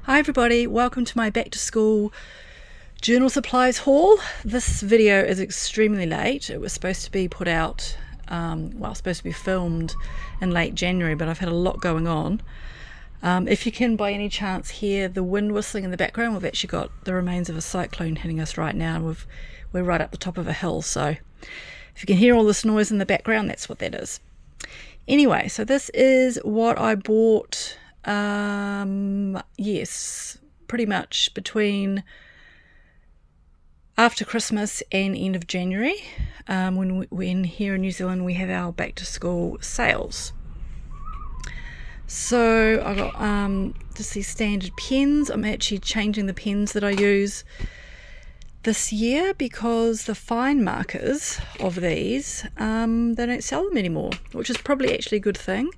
Hi everybody, welcome to my back to school journal supplies haul. This video is extremely late. It was supposed to be put out, supposed to be filmed in late January, but I've had a lot going on. If you can by any chance hear the wind whistling in the background, we've actually got the remains of a cyclone hitting us right now, and we're right up the top of a hill, so if you can hear all this noise in the background, that's what that is. Anyway, so this is what I bought, yes, pretty much between after Christmas and end of January, when here in New Zealand we have our back to school sales. So I got just these standard pens. I'm actually changing the pens that I use this year because the fine markers of these, they don't sell them anymore, which is probably actually a good thing,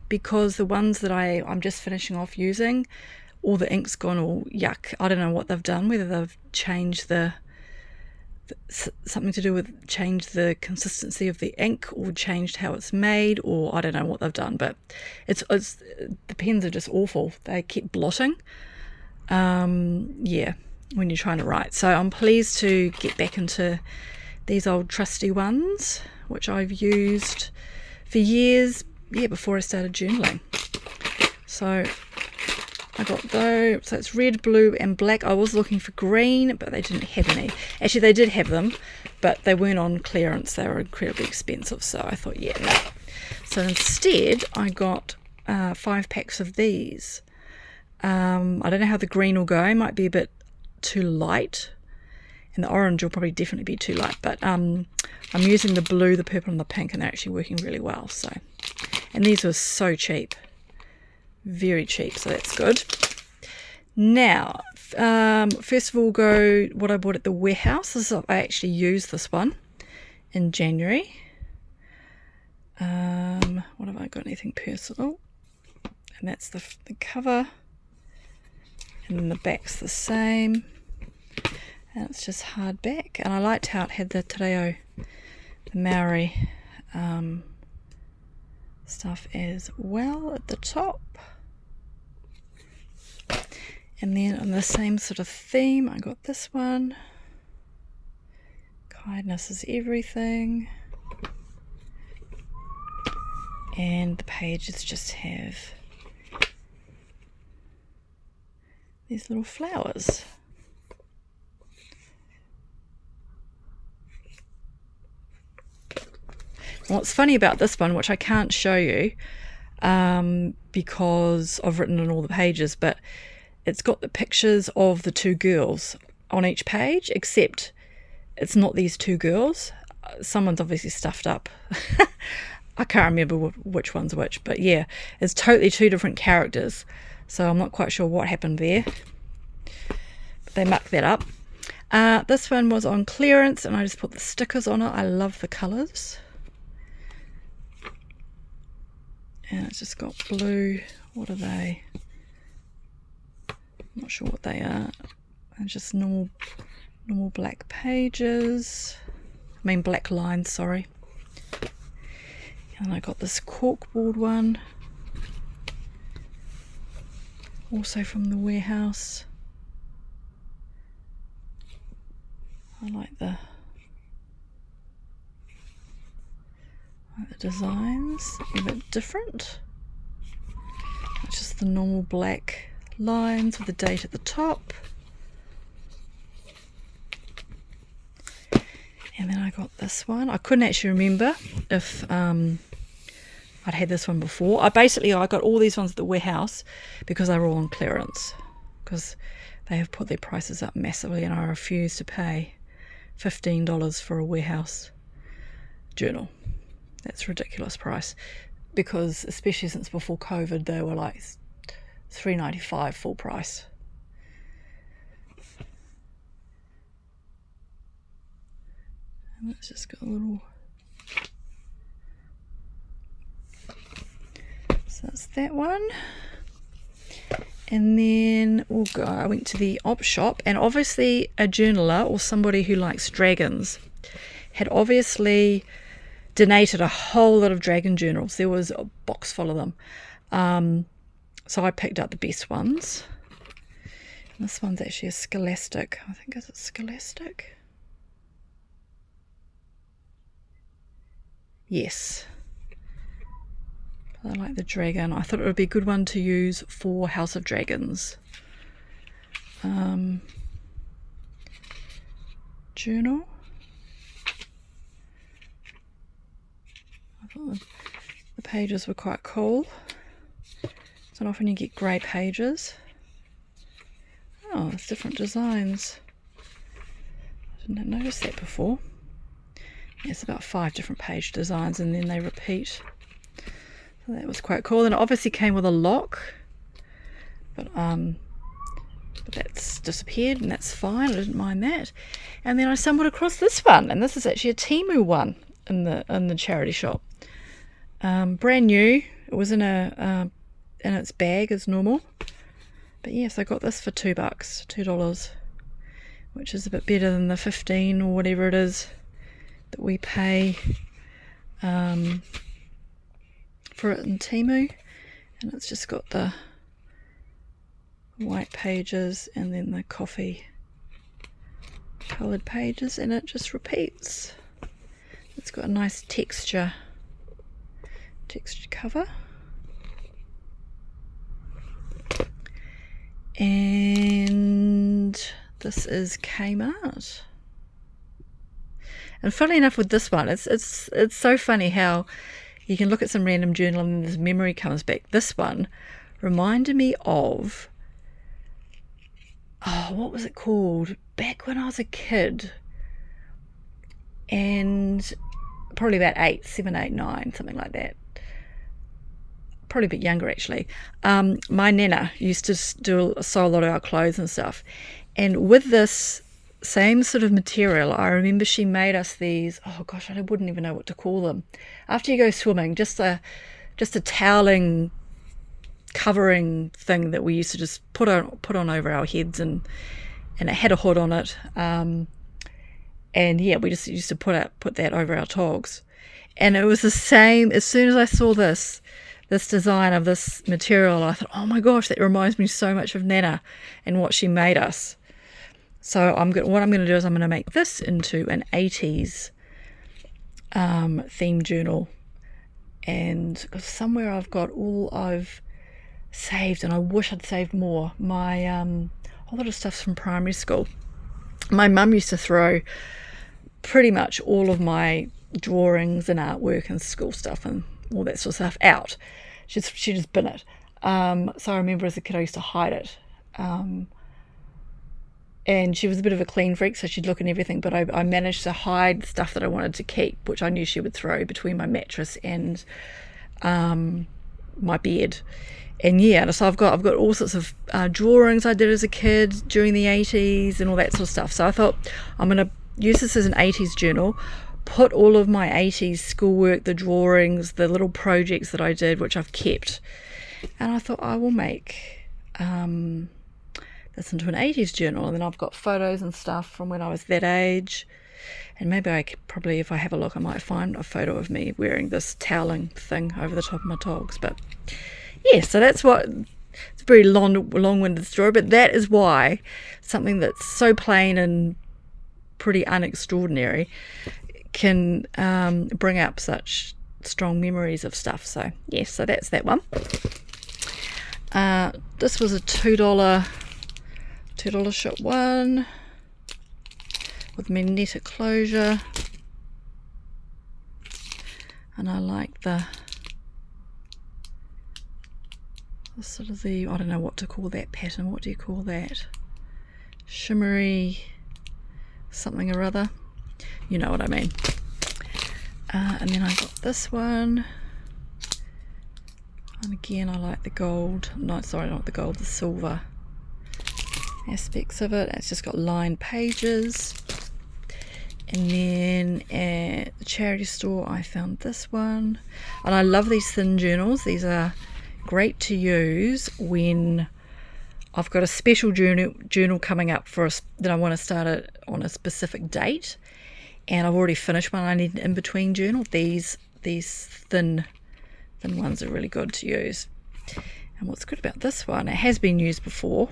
because the ones that I'm just finishing off using, all the ink's gone all yuck. I don't know what they've done, whether they've changed something to do with change the consistency of the ink or changed how it's made, or I don't know what they've done, but it's the pens are just awful. They keep blotting, when you're trying to write. So I'm pleased to get back into these old trusty ones, which I've used for years, before I started journaling. So I got those. So it's red, blue and black. I was looking for green, but they didn't have any. Actually, they did have them, but they weren't on clearance. They were incredibly expensive, so I thought, no. So instead, I got 5 packs of these. I don't know how the green will go. It might be a bit too light, and the orange will probably definitely be too light, but I'm using the blue, the purple and the pink, and they're actually working really well. So, and these were so cheap, very cheap, so that's good. Now, first of all, go what I bought at the warehouse. I actually used this one in January. What have I got? Anything personal? And that's the cover, and then the back's the same, and it's just hardback. And I liked how it had the Te Reo, the Maori stuff as well at the top. And then on the same sort of theme, I got this one, Kindness is Everything, and the pages just have these little flowers. What's funny about this one, which I can't show you because I've written in all the pages, but it's got the pictures of the 2 girls on each page, except it's not these 2 girls. Someone's obviously stuffed up. I can't remember which one's which, but yeah, it's totally 2 different characters. So I'm not quite sure what happened there, but they mucked that up. This one was on clearance, and I just put the stickers on it. I love the colours. And it's just got blue. What are they? I'm not sure what they are. They're just normal black pages. I mean black lines, sorry. And I got this corkboard one, also from the warehouse. I like the designs, a bit different. It's just the normal black lines with the date at the top. And then I got this one. I couldn't actually remember if I'd had this one before. I got all these ones at the warehouse because they were all on clearance, because they have put their prices up massively, and I refuse to pay $15 for a warehouse journal. That's a ridiculous price, because especially since before COVID, they were like $3.95 full price. And it's just got a little, so that's that one. And then I went to the op shop, and obviously a journaler or somebody who likes dragons had obviously donated a whole lot of dragon journals. There was a box full of them. So I picked up the best ones. And this one's actually a Scholastic. I think, is it Scholastic? Yes. I like the dragon. I thought it would be a good one to use for House of Dragons. Journal. I thought the pages were quite cool. It's not often you get grey pages. Oh, there's different designs. I didn't notice that before. Yeah, it's about 5 different page designs, and then they repeat. So that was quite cool. And it obviously came with a lock, but that's disappeared, and that's fine. I didn't mind that. And then I stumbled across this one, and this is actually a Temu one in the charity shop. Brand new. It was in its bag as normal. But yes, I got this for $2, which is a bit better than the 15 or whatever it is that we pay for it in Temu. And it's just got the white pages and then the coffee coloured pages, and it just repeats. It's got a nice texture cover. And this is Kmart. And funnily enough, with this one, it's so funny how you can look at some random journal and this memory comes back. This one reminded me of, oh, what was it called? Back when I was a kid, and probably about 7, 8, 9, something like that. Probably a bit younger actually. My nana used to sew a lot of our clothes and stuff, and with this same sort of material, I remember she made us these, oh gosh, I wouldn't even know what to call them. After you go swimming, just a toweling covering thing that we used to just put on over our heads, and it had a hood on it. And yeah, we just used to put that over our togs. And it was the same. As soon as I saw this design of this material, I thought, oh my gosh, that reminds me so much of Nana and what she made us. So what I'm going to do is I'm going to make this into an 80s theme journal. And somewhere I've got all I've saved, and I wish I'd saved more. My a lot of stuff's from primary school. My mum used to throw pretty much all of my drawings and artwork and school stuff and all that sort of stuff out. She just bin it. So I remember as a kid I used to hide it. And she was a bit of a clean freak, so she'd look in everything, but I managed to hide stuff that I wanted to keep, which I knew she would throw between my mattress and my bed. And yeah, so I've got all sorts of drawings I did as a kid during the 80s and all that sort of stuff. So I thought I'm going to use this as an 80s journal, put all of my 80s schoolwork, the drawings, the little projects that I did, which I've kept. And I thought I will make this into an 80s journal. And then I've got photos and stuff from when I was that age. And maybe I could probably, if I have a look, I might find a photo of me wearing this toweling thing over the top of my togs. But yeah, so that's what, it's a very long-winded story, but that is why something that's so plain and pretty unextraordinary can bring up such strong memories of stuff. So yes, so that's that one. This was a $2 shop one with magnetic closure, and I like the sort of I don't know what to call that pattern. What do you call that? Shimmery something or other. You know what I mean. And then I got this one. And again, I like the gold. No, sorry, not the gold, the silver aspects of it. It's just got lined pages. And then at the charity store, I found this one. And I love these thin journals. These are great to use when I've got a special journal coming up for us that I want to start it on a specific date, and I've already finished one. I need an in-between journal. These thin ones are really good to use. And what's good about this one, it has been used before,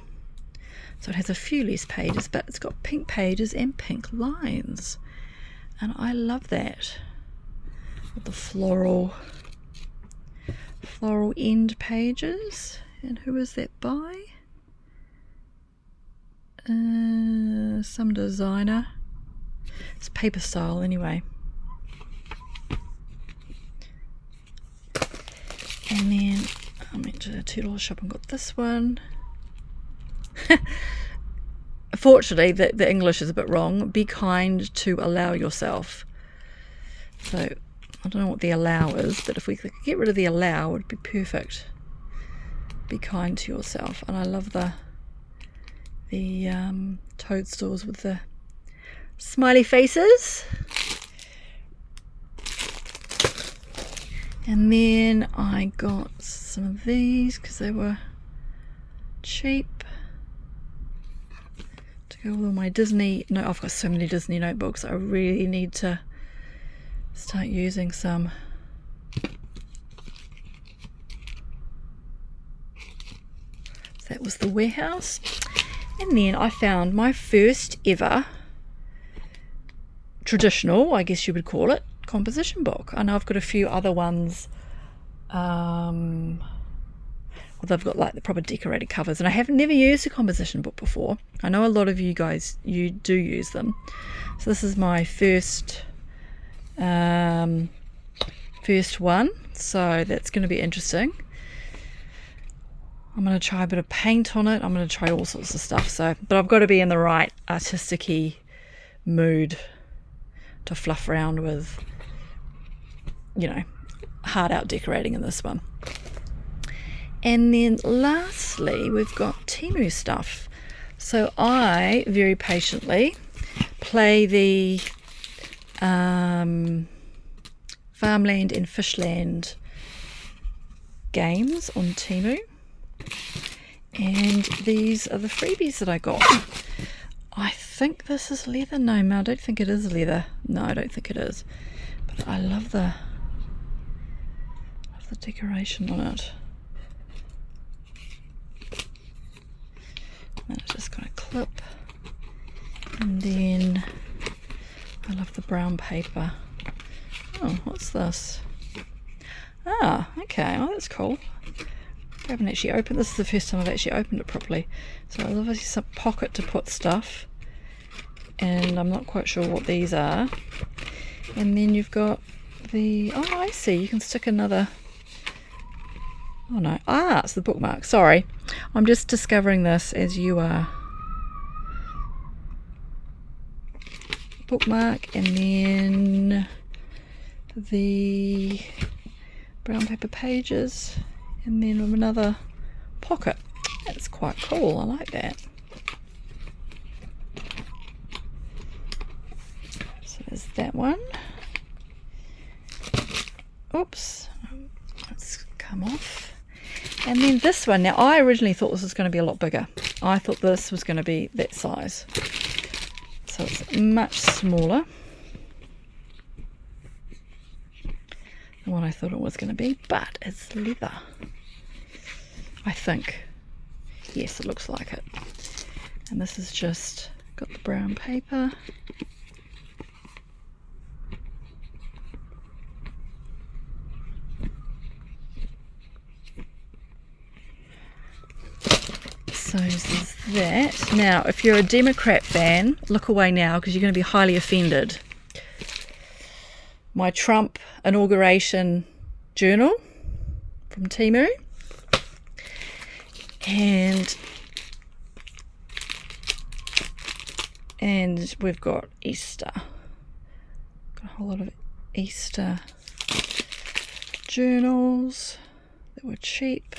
So it has a few less pages, but it's got pink pages and pink lines. And I love that. With the floral end pages. And who is that by? Some designer. It's paper style anyway. And then I went to the $2 shop and got this one. Fortunately, the English is a bit wrong. Be kind to allow yourself. So I don't know what the allow is, but if we could get rid of the allow, it would be perfect. Be kind to yourself. And I love the toadstools with the smiley faces. And then I got some of these because they were cheap. To go with all my Disney. No, I've got so many Disney notebooks. I really need to start using some. So that was the warehouse. And then I found my first ever traditional, I guess you would call it, composition book. I know I've got a few other ones. Well, they've got like the proper decorated covers, and I have never used a composition book before. I know a lot of you guys, you do use them. So this is my first one, so that's going to be interesting. I'm going to try a bit of paint on it. I'm going to try all sorts of stuff. So, but I've got to be in the right artistic-y mood to fluff around with, you know, hard out decorating in this one. And then lastly, we've got Temu stuff. So I very patiently play the Farmland and Fishland games on Temu. And these are the freebies that I got. I think this is leather. No, I don't think it is leather. No, I don't think it is. But I love the decoration on it. And it's just got a clip. And then I love the brown paper. Oh, what's this? Ah, okay. Oh, that's cool. I haven't actually opened this. Is the first time I've actually opened it properly. So there's obviously some pocket to put stuff, and I'm not quite sure what these are. And then you've got the, oh, I see, you can stick another, oh no, it's the bookmark. Sorry, I'm just discovering this as you are. Bookmark, and then the brown paper pages, and then with another pocket. That's quite cool. I like that. So there's that one. Oops, let's come off. And then this one. Now I originally thought this was going to be a lot bigger. I thought this was going to be that size. So it's much smaller than what I thought it was going to be, but it's leather, I think. Yes, it looks like it. And this is just got the brown paper. So there's that. Now, if you're a Democrat fan, look away now because you're going to be highly offended. My Trump inauguration journal from Temu. And we've got Easter. Got a whole lot of Easter journals that were cheap.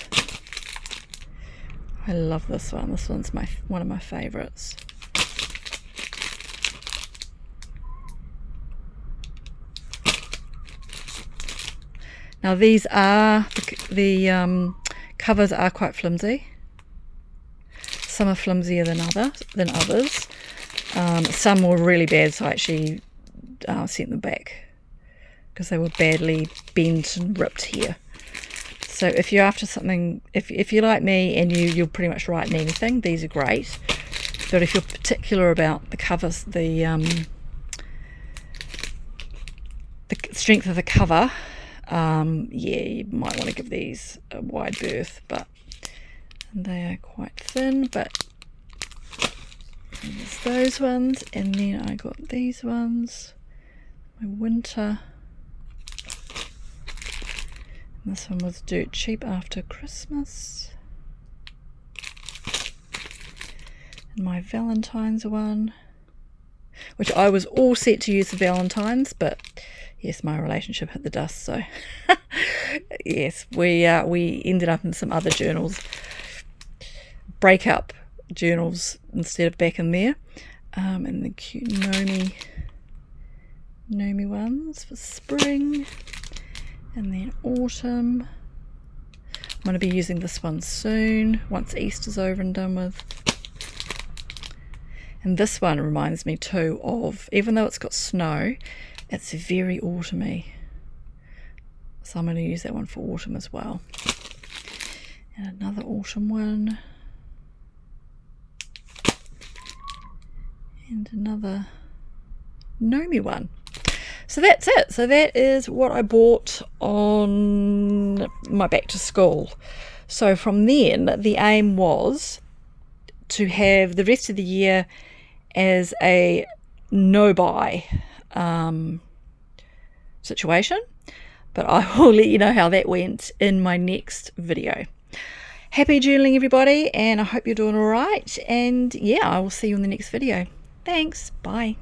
I love this one. This one's one of my favourites. Now these are the covers are quite flimsy. Some are flimsier than others. Some were really bad, so I actually sent them back because they were badly bent and ripped here. So if you're after something, if you're like me and you'll pretty much write in anything, these are great. But if you're particular about the covers, the strength of the cover, yeah, you might want to give these a wide berth, but they are quite thin. But there's those ones, and then I got these ones, my winter. And this one was dirt cheap after Christmas. And my Valentine's one, which I was all set to use for Valentine's, but yes, my relationship hit the dust, so yes, we ended up in some other journals, breakup journals instead of back in there. And the cute Nomi ones for spring, and then autumn. I'm going to be using this one soon once Easter's over and done with. And this one reminds me too of, even though it's got snow, it's very autumny. So I'm going to use that one for autumn as well. And another autumn one. And another Nomi one. So that's it. So that is what I bought on my back to school. So from then, the aim was to have the rest of the year as a no-buy situation, but I will let you know how that went in my next video. Happy journaling, everybody, and I hope you're doing all right, and yeah, I will see you in the next video. Thanks, bye.